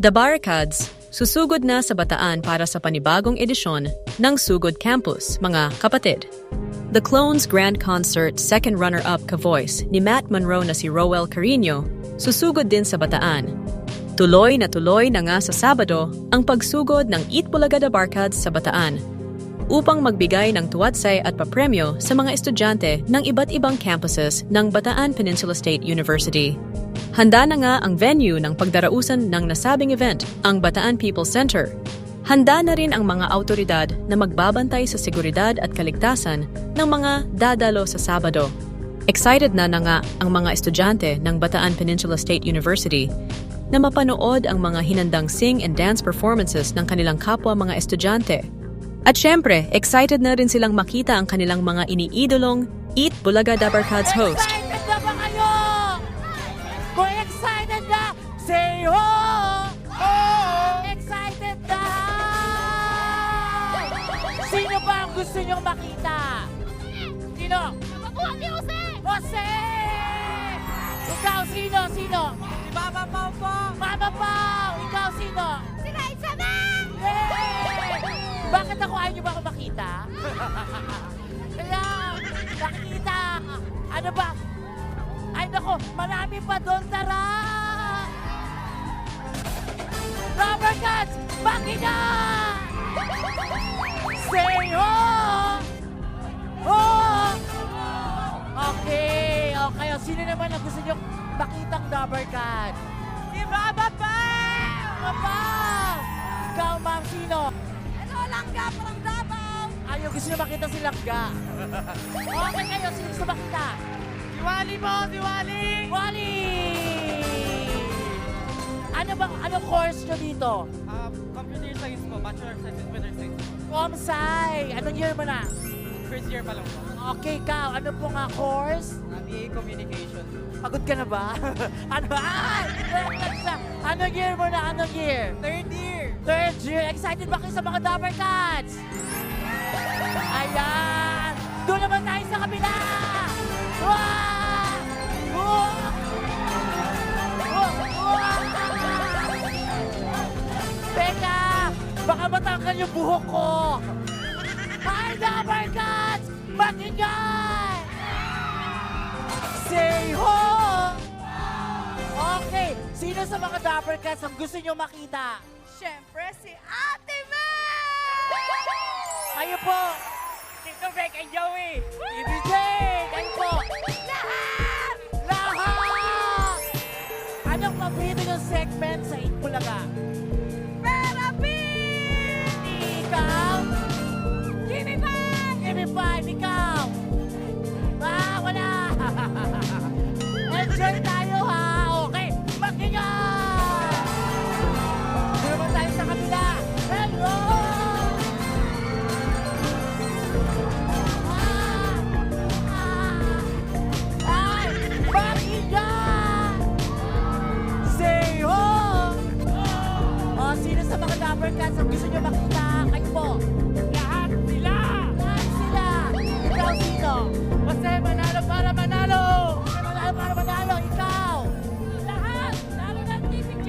The Barricades, susugod na sa Bataan para sa panibagong edisyon ng Sugod Campus, mga kapatid. The Clones Grand Concert second runner-up ka-voice ni Matt Monroe na si Roel Carino, susugod din sa Bataan. Tuloy na nga sa Sabado ang pagsugod ng Eat Bulaga The Barricades sa Bataan upang magbigay ng tuwatsay at papremyo sa mga estudyante ng iba't ibang campuses ng Bataan Peninsula State University. Handa na nga ang venue ng pagdarausan ng nasabing event, ang Bataan People Center. Handa na rin ang mga autoridad na magbabantay sa seguridad at kaligtasan ng mga dadalo sa Sabado. Excited na nga ang mga estudyante ng Bataan Peninsula State University na mapanood ang mga hinandang sing and dance performances ng kanilang kapwa mga estudyante. At syempre, excited na rin silang makita ang kanilang mga iniidolong Eat Bulaga The Barricades host. Excited na ba kayo? Kung excited na, say ho! Excited na! Sino ba ang gusto nyong makita? Sino? Mabuhat ni Jose! Jose! Ikaw, sino? Si Mama Pao po! Mama Pao! Ikaw, sino? Si Raisa na! Yay! Bakit ako ayaw niyo ba ako makita? Kaya, nakikita! Ano ba? Ay nako, marami pa doon, tara! Rubber Cats, makina! Say ho! Ho! Okay. O, sino naman ang gusto nyo makitang Rubber Cat? Si Mama Pao! Mama Pao! Ikaw, ma'am, sino? Ano langga parang Davao? Ayaw, gusto nyo makita si Langga. Okay kayo, sino gusto makita? Si Wally po, si Wally! Wally! Anong course nyo dito? Computer Science po, Bachelor of Science in Computer Science. Comsci! Anong year mo na? First year pa lang po. Okay, ikaw, ano po nga course? BA Communication. Pagod ka na ba? Ano? Ay! Anong year mo na? Anong year? Third year! Third year. Excited ba kayo sa mga Dapper Cats? Ayan! Doon naman tayo sa kabila! Wow! Wow! Wow! Teka! Baka matanggal yung buhok ko! Hi, Dapper Cats! Matingay! Say ho! Okay, sino sa mga Dapper Cats ang gusto nyo makita? Siyempre si Ate Mel! Kayo po! Tito Beck and Joey! IBJ! Kayo po! Lahat! Lahat! Anong paborito yung segment sa Itbulaga? Therapy! Ikaw? Jimmy Pan! Give me five, ikaw! Wala! Enjoy tayo ha! Okay, magingay! Doon naman tayo sa kabila! Hello! Ay! Magingay! Say ho! O, sino sa mga Dapper Cats ang gusto nyo makita? Kayo po! Lahat sila! Lahat sila! Ikaw sino? Jose, manalo para manalo! Manalo para manalo! Ikaw! Lahat! Lalo na TPJ!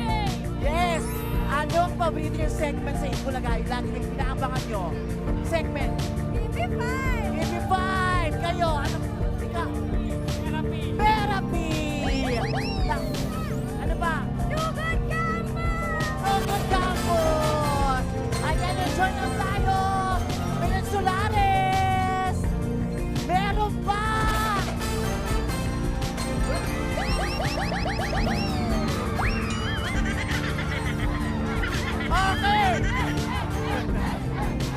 Yes! Anong paborito yung segment sa Itbulaga? Yung lagi yung pinaabangan nyo? Segment? TV5! TV5! Kayo! Anong? Ikaw? Therapy! Therapy! Ano ba? Sugod Campus! Sugod Campus! Ayan, enjoy na tayo! Peninsulares! Meron pa! Okay!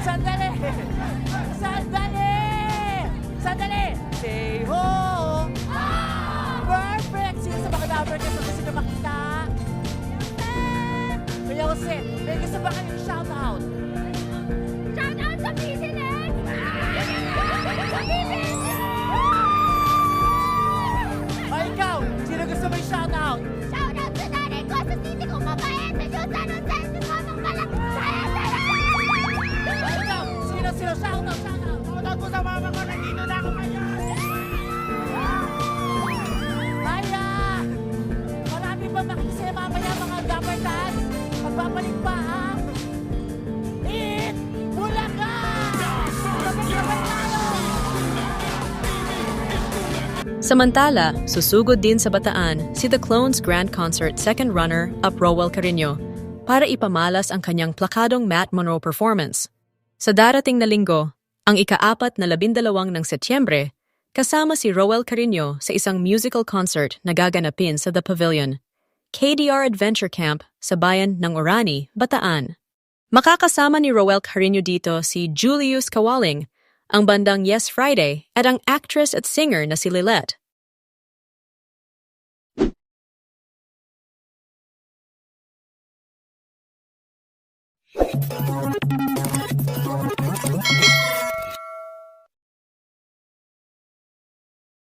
Sandali! Say ho! Perfect! Sino sa mga Dapper Cats ang gusto nyo makita? Kuya Jose, may gusto ba kayong shoutout? Shout out sa PCNet! Sa PCNet! O ikaw, sino gusto mo yung shoutout? Shout out sa nanay ko sa city kong mabait sa Diyos sa Nonsense sa mamang malak saya O ikaw, sino shoutout? Shoutout po sa mama ko, nandito na ako ngayon! Ayan! Marami pa makikisaya mamaya mga Dapper Cats. Samantala, susugod din sa Bataan si The Clones Grand Concert second runner-up Rowell Carino para ipamalas ang kanyang plakadong Matt Monroe performance. Sa darating na linggo, ang ika-4 na 12 ng Setyembre, kasama si Rowell Carino sa isang musical concert na gaganapin sa The Pavilion, KDR Adventure Camp sa bayan ng Orani, Bataan. Makakasama ni Rowell Carino dito si Julius Kawaling, ang bandang Yes Friday at ang actress at singer na si Lilette.